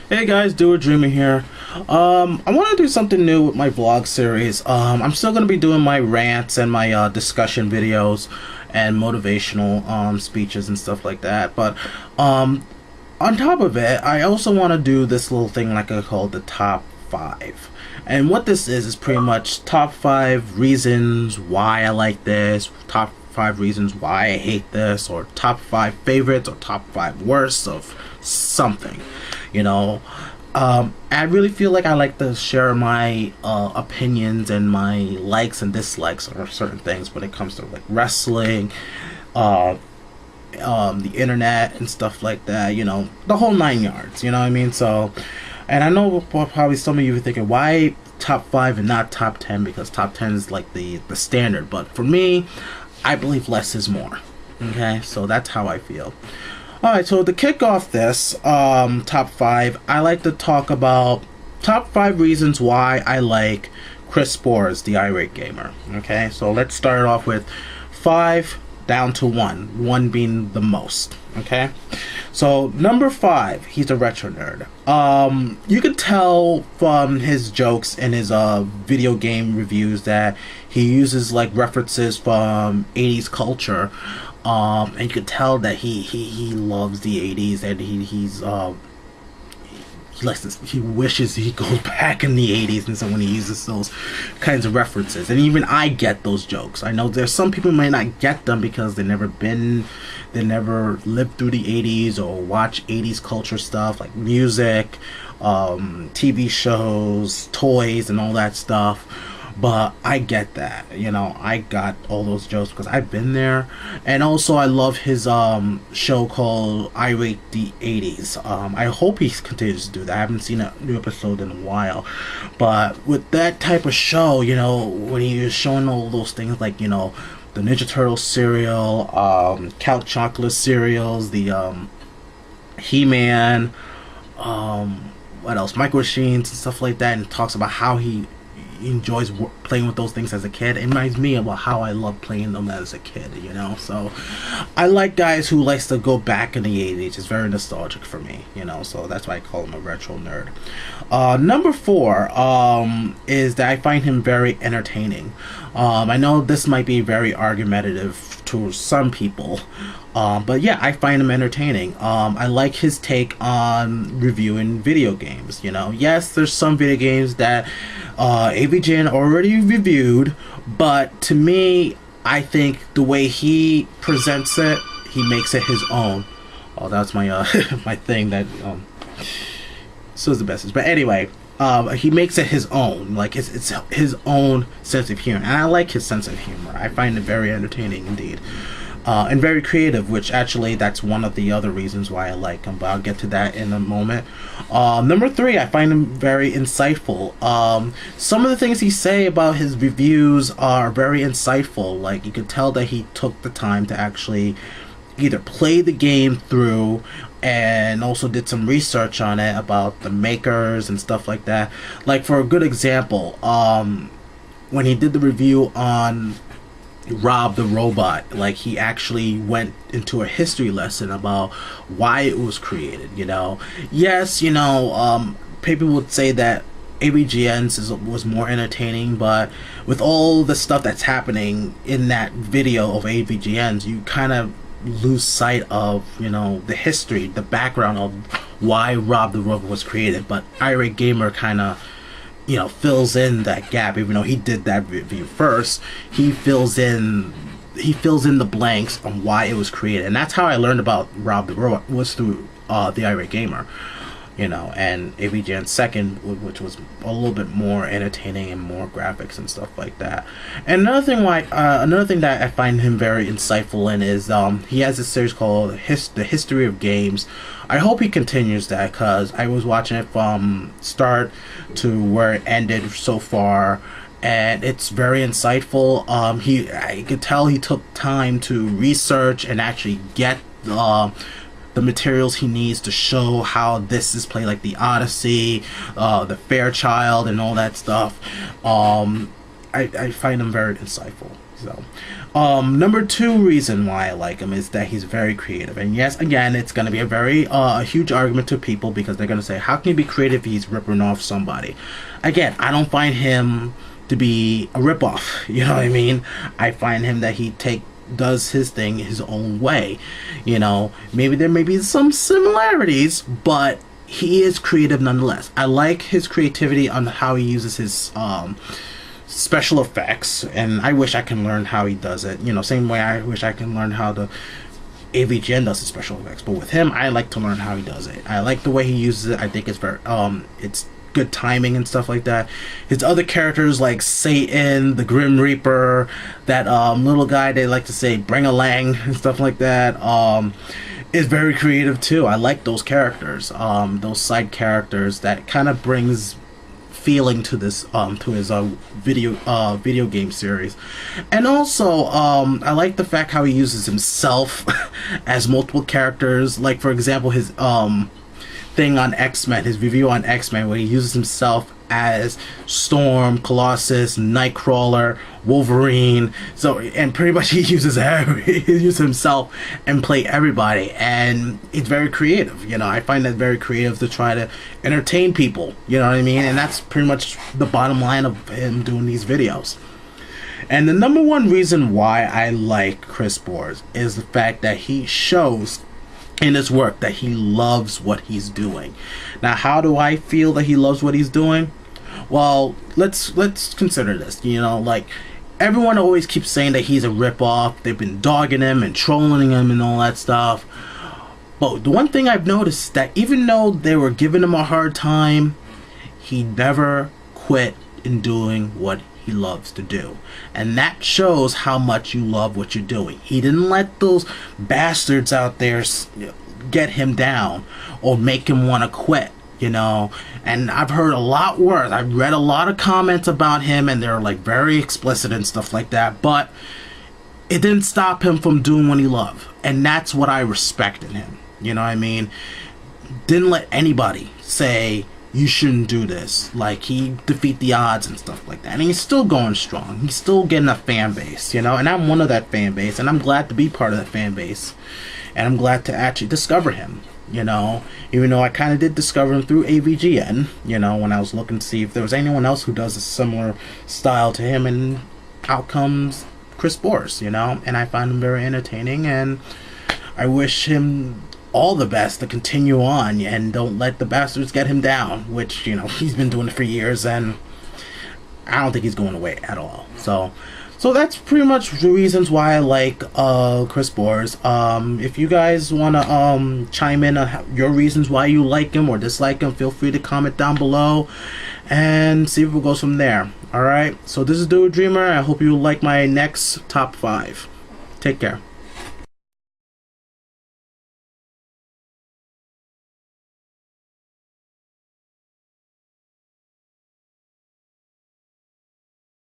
Hey guys, Doer Dreamer here. I want to do something new with my vlog series. I'm still going to be doing my rants and my discussion videos and motivational speeches and stuff like that. But on top of it, I also want to do this little thing like I call the top 5. And what this is pretty much top 5 reasons why I like this, top 5 reasons why I hate this, or top 5 favorites, or top 5 worst of something. You know, I really feel like I like to share my opinions and my likes and dislikes on certain things when it comes to like wrestling, uh, the internet and stuff like that. You know, the whole 9 yards. You know what I mean? So, and I know probably some of you are thinking, why top 5 and not top 10? Because top 10 is like the standard. But for me, I believe less is more. Okay, so that's how I feel. Alright, so to kick off this top 5, I like to talk about top 5 reasons why I like Chris Spores, the Irate Gamer. Okay, so let's start off with 5 down to 1 being the most. Okay, so number 5, he's a retro nerd. You can tell from his jokes and his video game reviews that he uses like references from 80s culture. And you could tell that he loves the 80s, and he wishes he goes back in the 80s, and so when he uses those kinds of references, and even I get those jokes. I know there's some people who might not get them because they never lived through the 80s or watch 80s culture stuff like music, TV shows, toys, and all that stuff. But I get that, you know, I got all those jokes because I've been there. And also I love his show called Irate the 80s. I hope he continues to do that. I haven't seen a new episode in a while. But with that type of show, you know, when he was showing all those things like, you know, the Ninja Turtle cereal, Count Chocula cereals, the He-Man, what else, Micro Machines and stuff like that, and talks about how he enjoys playing with those things as a kid. It reminds me about how I love playing them as a kid, you know. So I like guys who likes to go back in the 80s. It's very nostalgic for me, you know, so that's why I call him a retro nerd. Number 4 is that I find him very entertaining. I know this might be very argumentative to some people, but yeah, I find him entertaining. I like his take on reviewing video games. You know, yes, there's some video games that AVGN already reviewed, but to me, I think the way he presents it, he makes it his own. Oh, that's my my thing that so is the best. But anyway, he makes it his own. Like it's his own sense of humor, and I like his sense of humor. I find it very entertaining indeed. And very creative, which actually that's one of the other reasons why I like him, but I'll get to that in a moment. Number 3, I find him very insightful. Some of the things he say about his reviews are very insightful. Like, you can tell that he took the time to actually either play the game through and also did some research on it about the makers and stuff like that. Like, for a good example, when he did the review on Rob the Robot, like, he actually went into a history lesson about why it was created, you know. Yes, you know, people would say that AVGN's was more entertaining, but with all the stuff that's happening in that video of AVGN's, you kind of lose sight of, you know, the history, the background of why Rob the Robot was created. But Irate Gamer kind of, you know, fills in that gap. Even though he did that review first, he fills in the blanks on why it was created. And that's how I learned about Rob the Robot, was through the Irate Gamer, you know, and AVGN second, which was a little bit more entertaining and more graphics and stuff like that. And another thing that I find him very insightful in is he has this series called The History of Games. I hope he continues that, because I was watching it from start to where it ended so far, and it's very insightful. I could tell he took time to research and actually get the materials he needs to show how this is played, like the Odyssey, the Fairchild, and all that stuff. I find him very insightful. So, number two reason why I like him is that he's very creative. And yes, again, it's going to be a very huge argument to people because they're going to say, how can he be creative if he's ripping off somebody? Again, I don't find him to be a ripoff. You know what I mean? I find him that he does his thing his own way. You know, maybe there may be some similarities, but he is creative nonetheless. I like his creativity on how he uses his special effects, and I wish I can learn how he does it. You know, same way I wish I can learn how the AVGN does his special effects. But with him, I like to learn how he does it. I like the way he uses it. I think it's very it's good timing and stuff like that. His other characters like Satan, the Grim Reaper, that little guy they like to say Bring a Lang and stuff like that, is very creative too. I like those characters, those side characters that kind of brings feeling to this to his video game series. And also I like the fact how he uses himself as multiple characters, like for example his thing on X-Men, his review on X-Men, where he uses himself as Storm, Colossus, Nightcrawler, Wolverine. So, and pretty much he uses himself and play everybody, and it's very creative. You know, I find that very creative to try to entertain people. You know what I mean? And that's pretty much the bottom line of him doing these videos. And the number one reason why I like Chris Bores is the fact that he shows in his work that he loves what he's doing. Now, how do I feel that he loves what he's doing? Well, let's consider this. You know, like, everyone always keeps saying that he's a ripoff. They've been dogging him and trolling him and all that stuff. But the one thing I've noticed is that even though they were giving him a hard time, he never quit in doing what he loves to do. And that shows how much you love what you're doing. He didn't let those bastards out there get him down or make him want to quit, you know. And I've heard a lot worse. I've read a lot of comments about him, and they're like very explicit and stuff like that, but it didn't stop him from doing what he loved. And that's what I respect in him. You know what I mean? Didn't let anybody say you shouldn't do this. Like, he defeat the odds and stuff like that. And he's still going strong. He's still getting a fan base, you know. And I'm one of that fan base, and I'm glad to be part of that fan base. And I'm glad to actually discover him, you know. Even though I kind of did discover him through AVGN, you know, when I was looking to see if there was anyone else who does a similar style to him. And out comes Chris Bores, you know. And I find him very entertaining, and I wish him all the best to continue on, and don't let the bastards get him down, which, you know, he's been doing it for years, and I don't think he's going away at all. So that's pretty much the reasons why I like Chris Bores. If you guys want to chime in on your reasons why you like him or dislike him, feel free to comment down below and see if it goes from there. Alright, so this is Dude Dreamer. I hope you like my next top 5. Take care.